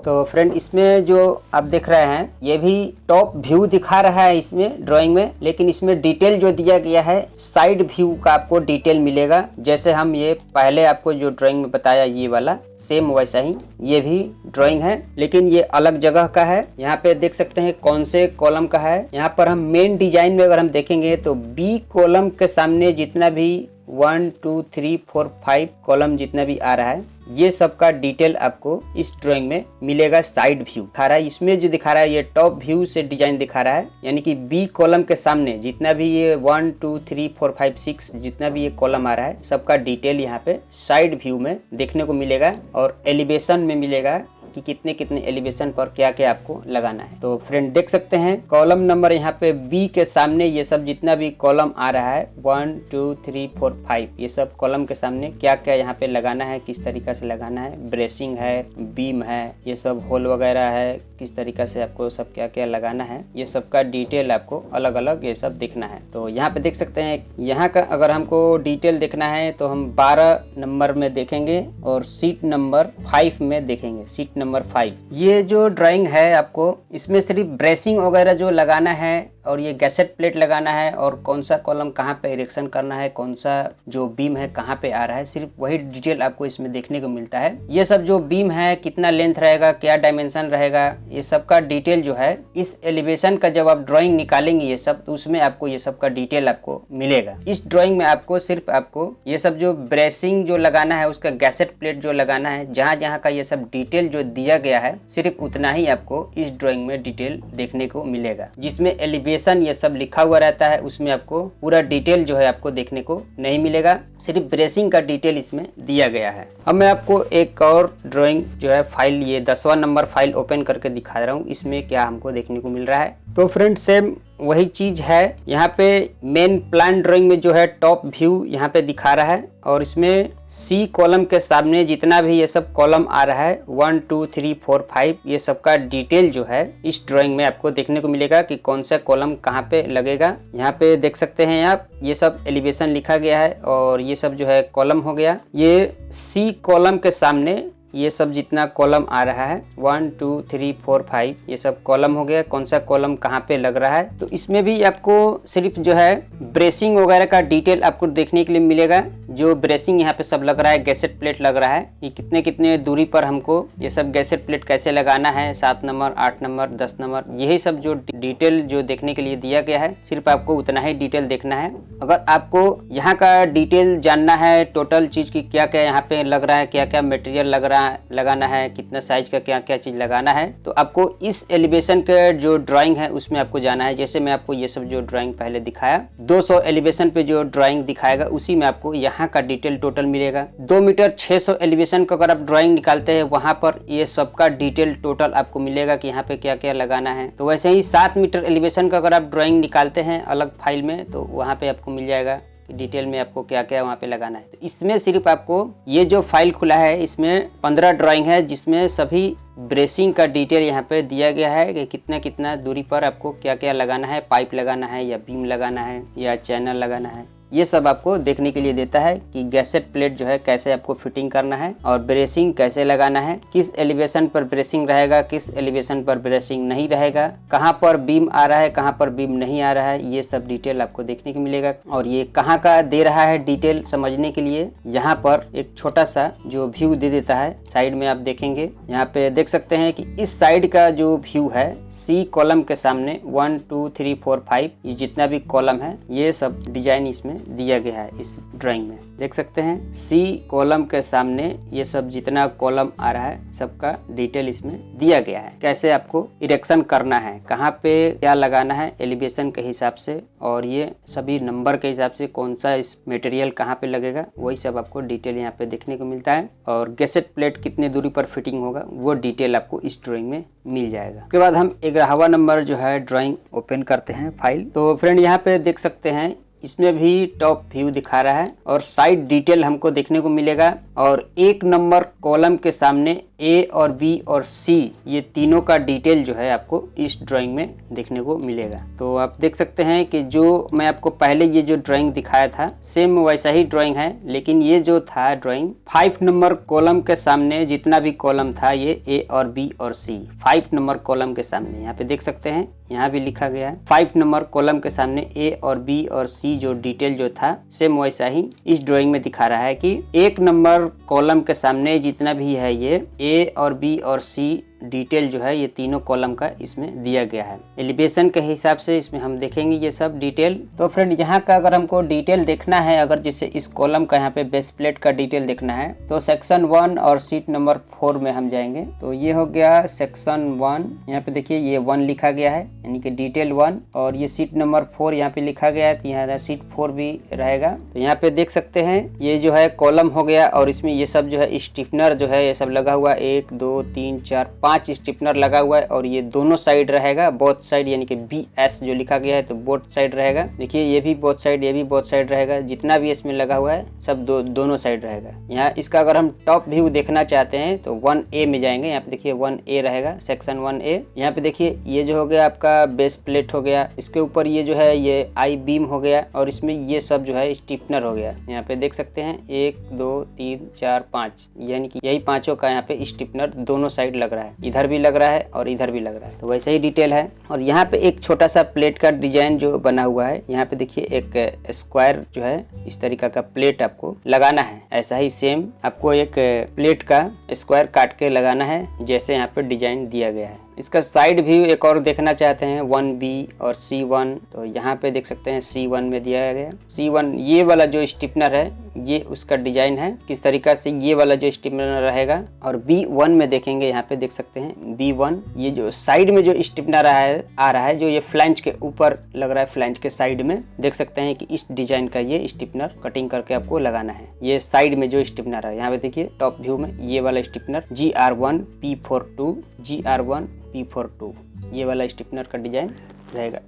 तो फ्रेंड इसमें जो आप देख रहे हैं ये भी टॉप व्यू दिखा रहा है इसमें ड्राइंग में, लेकिन इसमें डिटेल जो दिया गया है साइड व्यू का आपको डिटेल मिलेगा। जैसे हम ये पहले आपको जो ड्राइंग में बताया ये वाला सेम वैसा ही ये भी ड्राइंग है, लेकिन ये अलग जगह का है। यहाँ पे देख सकते हैं कौन से कॉलम का है। यहाँ पर हम मेन डिजाइन में अगर हम देखेंगे तो बी कॉलम के सामने जितना भी 1 2 3 4 5 कॉलम जितना भी आ रहा है ये सब का डिटेल आपको इस ड्राइंग में मिलेगा। साइड व्यू दिखा रहा है, इसमें जो दिखा रहा है ये टॉप व्यू से डिजाइन दिखा रहा है, यानी कि बी कॉलम के सामने जितना भी ये 1 2 3 4 5 6 जितना भी ये कॉलम आ रहा है सबका डिटेल यहाँ पे साइड व्यू में देखने को मिलेगा और एलिवेशन में मिलेगा कि कितने कितने एलिवेशन पर क्या क्या आपको लगाना है। तो फ्रेंड देख सकते हैं कॉलम नंबर यहाँ पे बी के सामने ये सब जितना भी कॉलम आ रहा है 1 2 3 4 5 ये सब कॉलम के सामने क्या क्या यहाँ पे लगाना है, किस तरीका से लगाना है, ब्रेसिंग है, बीम है, ये सब होल वगैरह है, किस तरीका से आपको सब क्या क्या लगाना है, ये सब का डिटेल आपको अलग अलग ये सब देखना है। तो यहाँ पे देख सकते हैं यहाँ का अगर हमको डिटेल देखना है तो हम 12 नंबर में देखेंगे और सीट नंबर 5 में देखेंगे। सीट नंबर 5 ये जो ड्राइंग है आपको इसमें सिर्फ ब्रेसिंग वगैरह जो लगाना है और ये गैसेट प्लेट लगाना है और कौन सा कॉलम कहाँ पे इरेक्शन करना है, कौन सा जो बीम है कहाँ पे आ रहा है, सिर्फ वही डिटेल आपको इसमें देखने को मिलता है। ये सब जो बीम है कितना लेंथ रहेगा, क्या डायमेंशन रहेगा, ये सब का डिटेल जो है इस एलिवेशन का जब आप ड्राइंग निकालेंगे ये सब तो उसमें आपको ये सब का डिटेल आपको मिलेगा। इस ड्राइंग में आपको सिर्फ आपको ये सब जो ब्रेसिंग जो लगाना है उसका गैसेट प्लेट जो लगाना है जहाँ जहाँ का ये सब डिटेल जो दिया गया है सिर्फ उतना ही आपको इस ड्राइंग में डिटेल देखने को मिलेगा। जिसमें एलिवेशन ये सब लिखा हुआ रहता है उसमें आपको पूरा डिटेल जो है आपको देखने को नहीं मिलेगा, सिर्फ ब्रेसिंग का डिटेल इसमें दिया गया है। अब मैं आपको एक और ड्राइंग जो है फाइल ये 10वां नंबर फाइल ओपन करके दिखा रहा हूँ, इसमें क्या हमको देखने को मिल रहा है। तो फ्रेंड सेम वही चीज है, यहाँ पे मेन प्लान ड्राइंग में जो है टॉप व्यू यहाँ पे दिखा रहा है और इसमें सी कॉलम के सामने जितना भी ये सब कॉलम आ रहा है 1 2 3 4 5 ये सब का डिटेल जो है इस ड्राइंग में आपको देखने को मिलेगा कि कौन सा कॉलम कहाँ पे लगेगा। यहाँ पे देख सकते हैं आप ये सब एलिवेशन लिखा गया है और ये सब जो है कॉलम हो गया। ये सी कॉलम के सामने ये सब जितना कॉलम आ रहा है 1 2 3 4 5 ये सब कॉलम हो गया, कौन सा कॉलम कहाँ पे लग रहा है। तो इसमें भी आपको सिर्फ जो है ब्रेसिंग वगैरह का डिटेल आपको देखने के लिए मिलेगा। जो ब्रेसिंग यहाँ पे सब लग रहा है, गैसेट प्लेट लग रहा है, ये कितने कितने दूरी पर हमको ये सब गैसेट प्लेट कैसे लगाना है, 7 नंबर 8 नंबर 10 नंबर, यही सब जो डिटेल जो देखने के लिए दिया गया है सिर्फ आपको उतना ही डिटेल देखना है। अगर आपको यहाँ का डिटेल जानना है टोटल चीज की क्या क्या यहाँ पे लग रहा है, क्या क्या मटेरियल लगाना है, कितना साइज का क्या क्या चीज लगाना है, तो आपको इस एलिवेशन के जो ड्राइंग है उसमें आपको जाना है। जैसे मैं आपको ये सब जो ड्राइंग पहले दिखाया 200 एलिवेशन पे जो ड्राइंग दिखाएगा उसी में आपको यहाँ का डिटेल टोटल मिलेगा। 2 मीटर 600 एलिवेशन का अगर आप ड्राइंग निकालते हैं वहां पर ये सबका डिटेल टोटल आपको मिलेगा कि यहाँ पे क्या क्या लगाना है। तो वैसे ही 7 मीटर एलिवेशन का अगर आप ड्राइंग निकालते हैं अलग फाइल में तो वहाँ पे आपको मिल जाएगा डिटेल में आपको क्या क्या वहाँ पे लगाना है। तो इसमें सिर्फ आपको ये जो फाइल खुला है इसमें 15 ड्राइंग है जिसमें सभी ब्रेसिंग का डिटेल यहाँ पे दिया गया है कि कितना कितना दूरी पर आपको क्या क्या लगाना है, पाइप लगाना है या बीम लगाना है या चैनल लगाना है, ये सब आपको देखने के लिए देता है कि गैसेट प्लेट जो है कैसे आपको फिटिंग करना है और ब्रेसिंग कैसे लगाना है, किस एलिवेशन पर ब्रेसिंग रहेगा, किस एलिवेशन पर ब्रेसिंग नहीं रहेगा, कहाँ पर बीम आ रहा है, कहाँ पर बीम नहीं आ रहा है, ये सब डिटेल आपको देखने को मिलेगा। और ये कहाँ का दे रहा है डिटेल समझने के लिए यहाँ पर एक छोटा सा जो व्यू दे देता है। साइड में आप देखेंगे यहाँ पे देख सकते हैं कि इस साइड का जो व्यू है सी कॉलम के सामने 1 2 3 4 5 ये जितना भी कॉलम है ये सब डिजाइन इसमें दिया गया है। इस ड्राइंग में देख सकते हैं सी कॉलम के सामने ये सब जितना कॉलम आ रहा है सबका डिटेल इसमें दिया गया है। कैसे आपको इरेक्शन करना है, कहाँ पे क्या लगाना है एलिवेशन के हिसाब से और ये सभी नंबर के हिसाब से कौन सा इस मटेरियल कहाँ पे लगेगा वही सब आपको डिटेल यहाँ पे देखने को मिलता है। और गैसेट प्लेट कितने दूरी पर फिटिंग होगा वो डिटेल आपको इस ड्राइंग में मिल जाएगा। उसके बाद हम 11वां नंबर जो है ड्राइंग ओपन करते हैं फाइल। तो फ्रेंड यहाँ पे देख सकते हैं इसमें भी टॉप व्यू दिखा रहा है और साइड डिटेल हमको देखने को मिलेगा और 1 नंबर कॉलम के सामने ए और बी और सी ये तीनों का डिटेल जो है आपको इस ड्राइंग में देखने को मिलेगा। तो आप देख सकते हैं कि जो मैं आपको पहले ये जो ड्राइंग दिखाया था सेम वैसा ही ड्राइंग है, लेकिन ये जो था ड्राइंग 5 नंबर कॉलम के सामने जितना भी कॉलम था ये ए और बी और सी 5 नंबर कॉलम के सामने यहाँ पे देख सकते हैं, यहाँ भी लिखा गया है 5 नंबर कॉलम के सामने ए और बी और सी जो डिटेल जो था सेम वैसा ही इस ड्राइंग में दिखा रहा है कि 1 नंबर कॉलम के सामने जितना भी है ये ए और बी और सी डिटेल जो है ये तीनों कॉलम का इसमें दिया गया है। एलिवेशन के हिसाब से इसमें हम देखेंगे ये सब डिटेल। तो फ्रेंड यहाँ का अगर हमको डिटेल देखना है, अगर जैसे इस कॉलम का यहाँ पे बेस प्लेट का डिटेल देखना है तो सेक्शन 1 और शीट नंबर 4 में हम जाएंगे। तो ये हो गया सेक्शन 1, यहाँ पे देखिए ये 1 लिखा गया है यानी कि डिटेल 1, और ये शीट नंबर 4 यहाँ पे लिखा गया है तो यहाँ शीट 4 भी रहेगा। तो यहाँ पे देख सकते हैं ये जो है कॉलम हो गया और इसमें ये सब जो है स्टिफनर जो है ये सब लगा हुआ 1 2 3 4 5 स्टिफनर लगा हुआ है और ये दोनों साइड रहेगा, बोथ साइड यानी कि BS जो लिखा गया है तो बोथ साइड रहेगा। देखिए ये भी बोथ साइड, ये भी बोथ साइड रहेगा, जितना भी इसमें लगा हुआ है सब दोनों साइड रहेगा। यहाँ इसका अगर हम टॉप व्यू देखना चाहते हैं तो 1A में जाएंगे। यहाँ पे देखिए 1A रहेगा, सेक्शन 1A। यहाँ पे देखिए ये जो हो गया आपका बेस प्लेट हो गया, इसके ऊपर ये जो है ये आई बीम हो गया और इसमें ये सब जो है स्टिफनर हो गया। यहाँ पे देख सकते हैं 1 2 3 4 5 यानी कि यही पांचों का यहाँ पे स्टिफनर दोनों साइड लग रहा है, इधर भी लग रहा है और इधर भी लग रहा है। तो वैसे ही डिटेल है। और यहाँ पे एक छोटा सा प्लेट का डिजाइन जो बना हुआ है, यहाँ पे देखिए एक स्क्वायर जो है इस तरीका का प्लेट आपको लगाना है। ऐसा ही सेम आपको एक प्लेट का स्क्वायर काट के लगाना है जैसे यहाँ पे डिजाइन दिया गया है। इसका साइड व्यू एक और देखना चाहते हैं 1B और C1, तो यहाँ पे देख सकते हैं C1 में दिया गया। C1 ये वाला जो स्टिफनर है ये उसका डिजाइन है, किस तरीका से ये वाला जो स्टिफनर रहेगा। और B1 में देखेंगे, यहाँ पे देख सकते हैं B1 ये जो साइड में जो स्टिफनर आ रहा है जो ये फ्लैंज के ऊपर लग रहा है, फ्लैंज के साइड में देख सकते हैं कि इस डिजाइन का ये स्टिफनर कटिंग करके आपको लगाना है। ये साइड में जो स्टिफनर है यहाँ पे देखिए टॉप व्यू में ये वाला stiffener GR1 P42 GR1 P42 ये वाला स्टिफनर का डिजाइन रहेगा।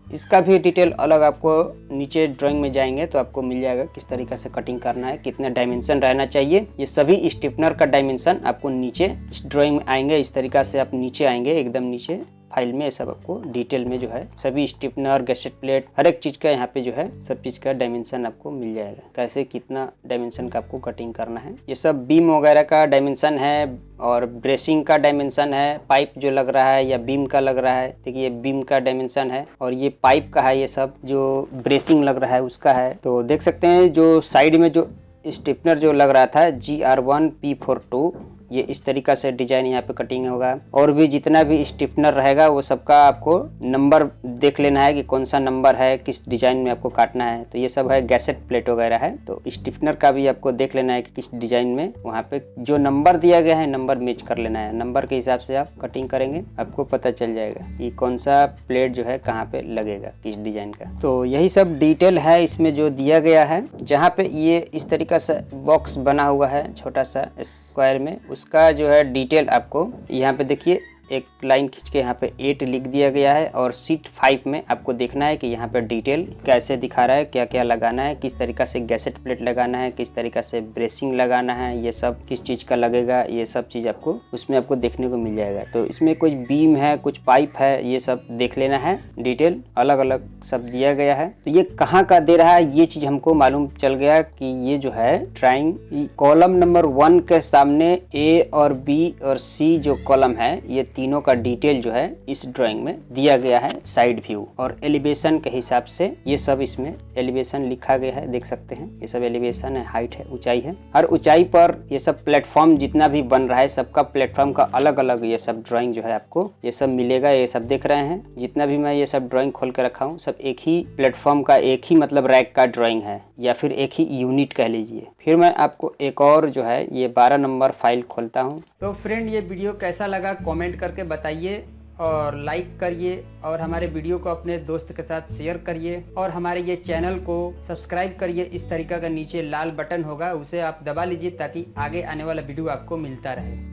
इसका भी डिटेल अलग आपको नीचे ड्राइंग में जाएंगे तो आपको मिल जाएगा किस तरीका से कटिंग करना है, कितना डायमेंशन रहना चाहिए। ये सभी स्टिफनर का डायमेंशन आपको नीचे इस ड्राइंग में आएंगे। इस तरीका से आप नीचे आएंगे, एकदम नीचे फाइल में सब आपको डिटेल में जो है सभी स्टिफनर गैसेट प्लेट हर एक चीज का यहाँ पे जो है सब चीज का डायमेंशन आपको मिल जाएगा, कैसे कितना डायमेंशन का आपको कटिंग करना है। ये सब बीम वगैरह का डायमेंशन है और ब्रेसिंग का डायमेंशन है, पाइप जो लग रहा है या बीम का लग रहा है, देखिए ये बीम का डायमेंशन है और ये पाइप का है, ये सब जो ब्रेसिंग लग रहा है उसका है। तो देख सकते हैं जो साइड में जो स्टिफनर जो लग रहा था GR1 P42 ये इस तरीका से डिजाइन यहाँ पे कटिंग होगा। और भी जितना भी स्टिफनर रहेगा वो सबका आपको नंबर देख लेना है कि कौन सा नंबर है, किस डिजाइन में आपको काटना है। तो ये सब है गैसेट प्लेट वगैरह है, तो स्टिफनर का भी आपको देख लेना है कि किस डिजाइन में वहाँ पे जो नंबर दिया गया है नंबर मैच कर लेना है। नंबर के हिसाब से आप कटिंग करेंगे आपको पता चल जाएगा कि कौन सा प्लेट जो है कहाँ पे लगेगा किस डिजाइन का। तो यही सब डिटेल है इसमें जो दिया गया है। जहाँ पे ये इस तरीका से बॉक्स बना हुआ है छोटा सा स्क्वायर में, उसका जो है डिटेल आपको यहाँ पे देखिए एक लाइन खींच के यहाँ पे 8 लिख दिया गया है। और शीट 5 में आपको देखना है कि यहाँ पे डिटेल कैसे दिखा रहा है, क्या क्या लगाना है, किस तरीका से गैसेट प्लेट लगाना है, किस तरीका से ब्रेसिंग लगाना है, ये सब किस चीज़ का लगेगा, ये सब चीज़ आपको उसमें आपको देखने को मिल जाएगा। तो इसमें कुछ बीम है, कुछ पाइप है, ये सब देख लेना है, डिटेल अलग अलग सब दिया गया है। तो ये कहाँ का दे रहा है ये चीज़ हमको मालूम चल गया कि ये जो है ड्राइंग कॉलम नंबर 1 के सामने A और B और C जो कॉलम है ये तीनों का डिटेल जो है इस ड्राइंग में दिया गया है। साइड व्यू और एलिवेशन के हिसाब से ये सब इसमें एलिवेशन लिखा गया है, देख सकते हैं ये सब एलिवेशन है, हाइट है, ऊंचाई है। हर ऊंचाई पर ये सब प्लेटफॉर्म जितना भी बन रहा है सबका प्लेटफॉर्म का अलग अलग ये सब ड्राइंग जो है आपको ये सब मिलेगा। ये सब देख रहे हैं जितना भी मैं ये सब ड्राइंग खोल के रखा हूँ सब एक ही प्लेटफॉर्म का, एक ही मतलब रैक का ड्राइंग है या फिर एक ही यूनिट कह लीजिए। फिर मैं आपको एक और जो है ये 12 नंबर फाइल खोलता हूँ। तो फ्रेंड ये वीडियो कैसा लगा कमेंट करके बताइए और लाइक करिए और हमारे वीडियो को अपने दोस्त के साथ शेयर करिए और हमारे ये चैनल को सब्सक्राइब करिए। इस तरीका का नीचे लाल बटन होगा उसे आप दबा लीजिए ताकि आगे आने वाला वीडियो आपको मिलता रहे।